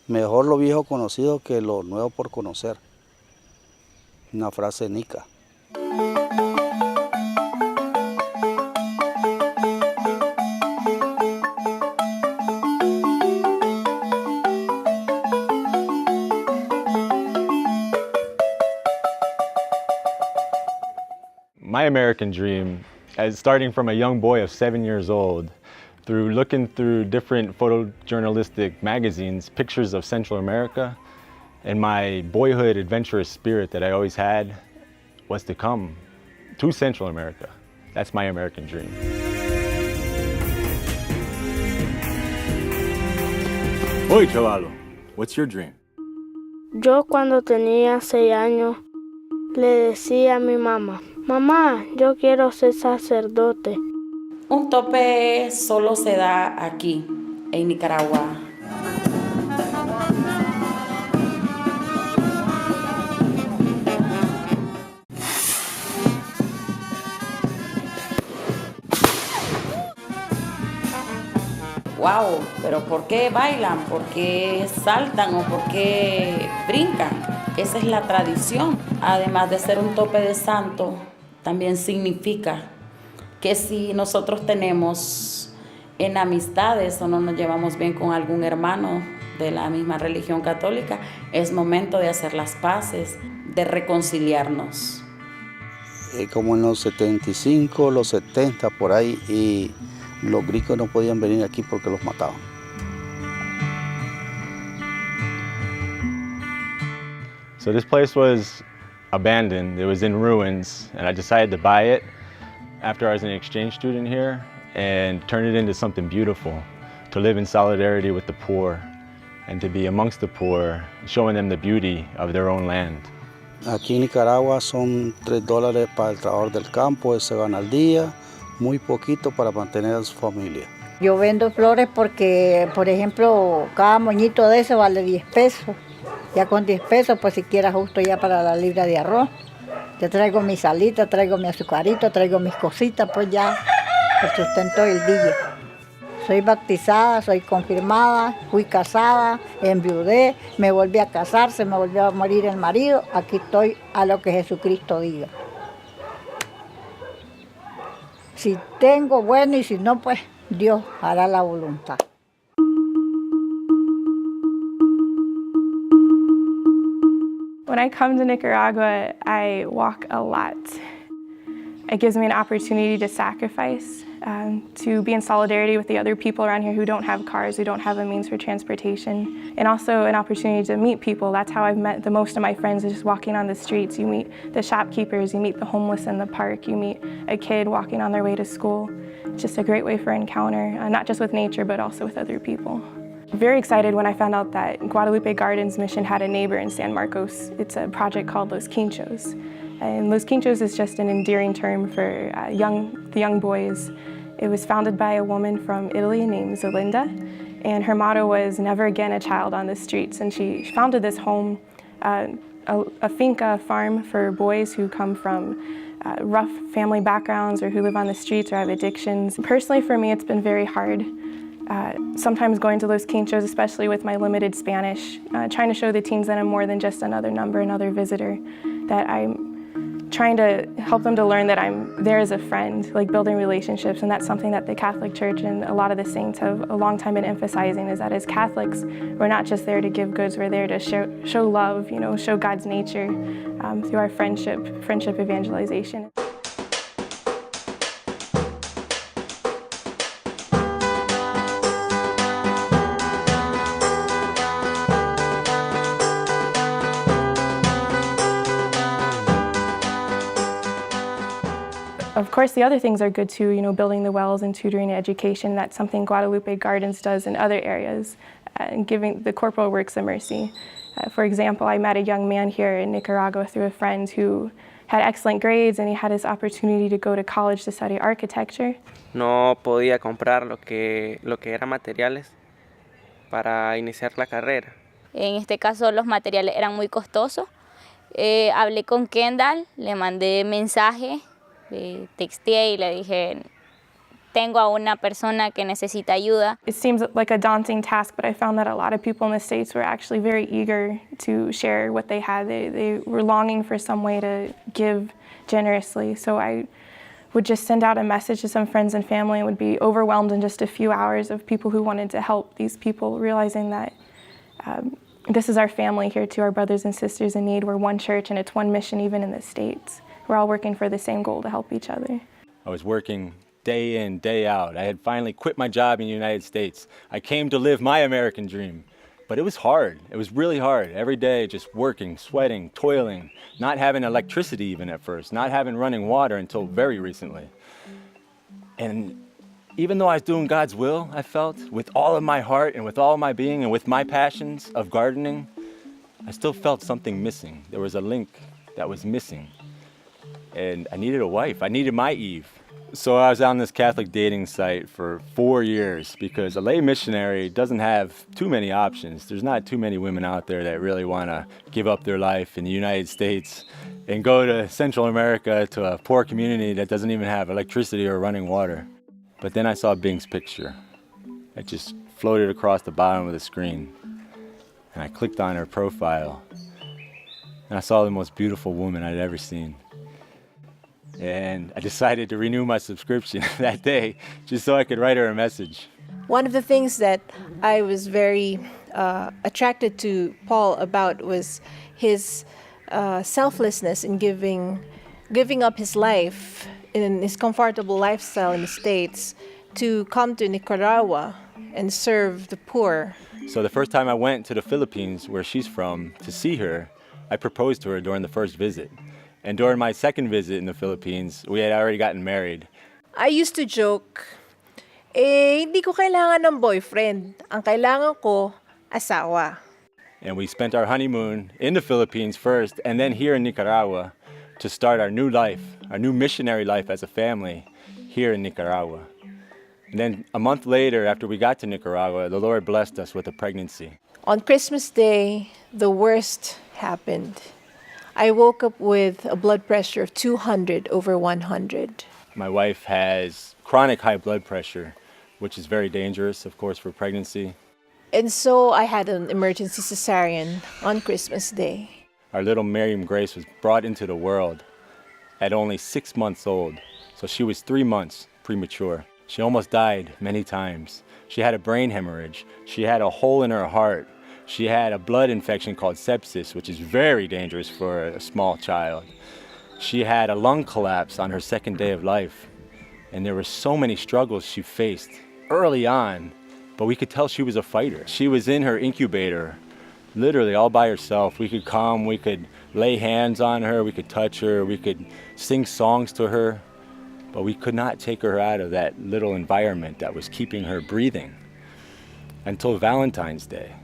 Mejor lo viejo conocido que lo nuevo por conocer. Una frase nica. My American dream, as starting from a young boy of 7 years old, through looking through different photojournalistic magazines, pictures of Central America, and my boyhood adventurous spirit that I always had was to come to Central America. That's my American dream. Oye, chavalo, what's your dream? Yo cuando tenía 6 años le decía a mi mamá, mamá, yo quiero ser sacerdote. Un tope solo se da aquí, en Nicaragua. Wow, pero ¿por qué bailan? ¿Por qué saltan o por qué brincan? Esa es la tradición. Además de ser un tope de santo, también significa que si nosotros tenemos en amistades o no nos llevamos bien con algún hermano de la misma religión católica, es momento de hacer las paces, de reconciliarnos. Como en los 75, los 70 por ahí, y los gringos no podían venir aquí porque los mataban. So this place was abandoned, it was in ruins, and I decided to buy it after I was an exchange student here and turn it into something beautiful, to live in solidarity with the poor and to be amongst the poor, showing them the beauty of their own land. Aquí en Nicaragua son $3 para el trabajador del campo, ese gana al día, muy poquito para mantener a su familia. Yo vendo flores porque, por ejemplo, cada moñito de ese vale 10 pesos. Ya con 10 pesos, pues siquiera justo ya para la libra de arroz. Yo traigo mi salita, traigo mi azucarito, traigo mis cositas, pues ya el sustento del día. Soy bautizada, soy confirmada, fui casada, enviudé, me volví a casar, se me volvió a morir el marido. Aquí estoy a lo que Jesucristo diga. Si tengo, bueno, y si no, pues Dios hará la voluntad. When I come to Nicaragua, I walk a lot. It gives me an opportunity to sacrifice, to be in solidarity with the other people around here who don't have cars, who don't have a means for transportation, and also an opportunity to meet people. That's how I've met the most of my friends, is just walking on the streets. You meet the shopkeepers, you meet the homeless in the park, you meet a kid walking on their way to school. It's just a great way for encounter, not just with nature, but also with other people. Very excited when I found out that Guadalupe Gardens Mission had a neighbor in San Marcos. It's a project called Los Quinchos. And Los Quinchos is just an endearing term for the young boys. It was founded by a woman from Italy named Zelinda, and her motto was never again a child on the streets. And she founded this home, a finca farm for boys who come from rough family backgrounds or who live on the streets or have addictions. Personally, for me, it's been very hard. Sometimes going to Los Quinchos, especially with my limited Spanish, trying to show the teens that I'm more than just another number, another visitor, that I'm trying to help them to learn that I'm there as a friend, like building relationships, and that's something that the Catholic Church and a lot of the saints have a long time been emphasizing, is that as Catholics, we're not just there to give goods, we're there to show love, show God's nature through our friendship evangelization. Of course, the other things are good too, building the wells and tutoring and education. That's something Guadalupe Gardens does in other areas, and giving the corporal works of mercy. For example, I met a young man here in Nicaragua through a friend who had excellent grades, and he had his opportunity to go to college to study architecture. No podía comprar lo que eran materiales para iniciar la carrera. En este caso, los materiales eran muy costosos. Hablé con Kendall, le mandé mensaje, le texteé y le dije, tengo a una persona que necesita ayuda. It seems like a daunting task, but I found that a lot of people in the States were actually very eager to share what they had. They were longing for some way to give generously. So I would just send out a message to some friends and family and would be overwhelmed in just a few hours of people who wanted to help these people, realizing that this is our family here too, our brothers and sisters in need. We're one church and it's one mission even in the States. We're all working for the same goal to help each other. I was working day in, day out. I had finally quit my job in the United States. I came to live my American dream. But it was hard. It was really hard. Every day just working, sweating, toiling, not having electricity even at first, not having running water until very recently. And even though I was doing God's will, I felt, with all of my heart and with all of my being and with my passions of gardening, I still felt something missing. There was a link that was missing. And I needed a wife. I needed my Eve. So I was on this Catholic dating site for 4 years because a lay missionary doesn't have too many options. There's not too many women out there that really want to give up their life in the United States and go to Central America to a poor community that doesn't even have electricity or running water. But then I saw Bing's picture. It just floated across the bottom of the screen. And I clicked on her profile. And I saw the most beautiful woman I'd ever seen. And I decided to renew my subscription that day just so I could write her a message. One of the things that I was very attracted to Paul about was his selflessness in giving up his life in his comfortable lifestyle in the States to come to Nicaragua and serve the poor. So the first time I went to the Philippines, where she's from, to see her, I proposed to her during the first visit. And during my second visit in the Philippines, we had already gotten married. I used to joke, hindi ko kailangan ng boyfriend. Ang kailangan ko, asawa. And we spent our honeymoon in the Philippines first, and then here in Nicaragua to start our new life, our new missionary life as a family here in Nicaragua. And then a month later, after we got to Nicaragua, the Lord blessed us with a pregnancy. On Christmas Day, the worst happened. I woke up with a blood pressure of 200/100. My wife has chronic high blood pressure, which is very dangerous, of course, for pregnancy. And so I had an emergency cesarean on Christmas Day. Our little Miriam Grace was brought into the world at only 6 months old, so she was 3 months premature. She almost died many times. She had a brain hemorrhage. She had a hole in her heart. She had a blood infection called sepsis, which is very dangerous for a small child. She had a lung collapse on her second day of life. And there were so many struggles she faced early on, but we could tell she was a fighter. She was in her incubator, literally all by herself. We could come, we could lay hands on her, we could touch her, we could sing songs to her, but we could not take her out of that little environment that was keeping her breathing until Valentine's Day.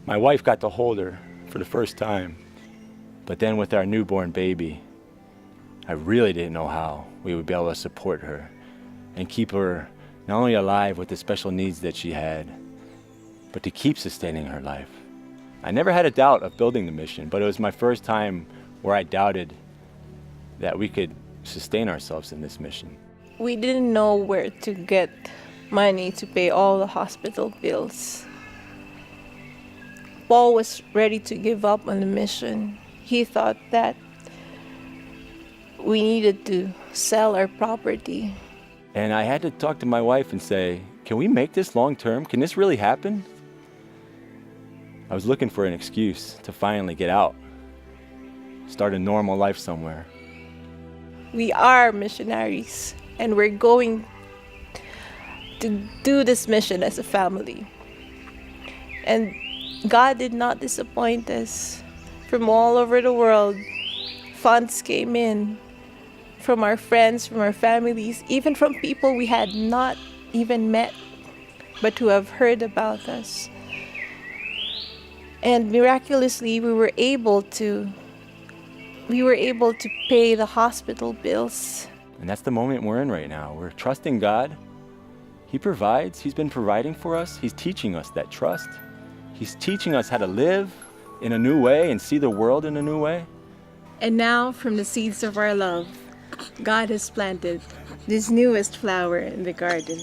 My wife got to hold her for the first time, but then with our newborn baby, I really didn't know how we would be able to support her and keep her not only alive with the special needs that she had, but to keep sustaining her life. I never had a doubt of building the mission, but it was my first time where I doubted that we could sustain ourselves in this mission. We didn't know where to get money to pay all the hospital bills. Paul was ready to give up on the mission. He thought that we needed to sell our property. And I had to talk to my wife and say, can we make this long term? Can this really happen? I was looking for an excuse to finally get out, start a normal life somewhere. We are missionaries, and we're going to do this mission as a family. And God did not disappoint us. From all over the world, funds came in from our friends, from our families, even from people we had not even met, but who have heard about us. And miraculously, we were able to pay the hospital bills. And that's the moment we're in right now. We're trusting God. He provides. He's been providing for us. He's teaching us that trust. He's teaching us how to live in a new way and see the world in a new way. And now, from the seeds of our love, God has planted this newest flower in the garden.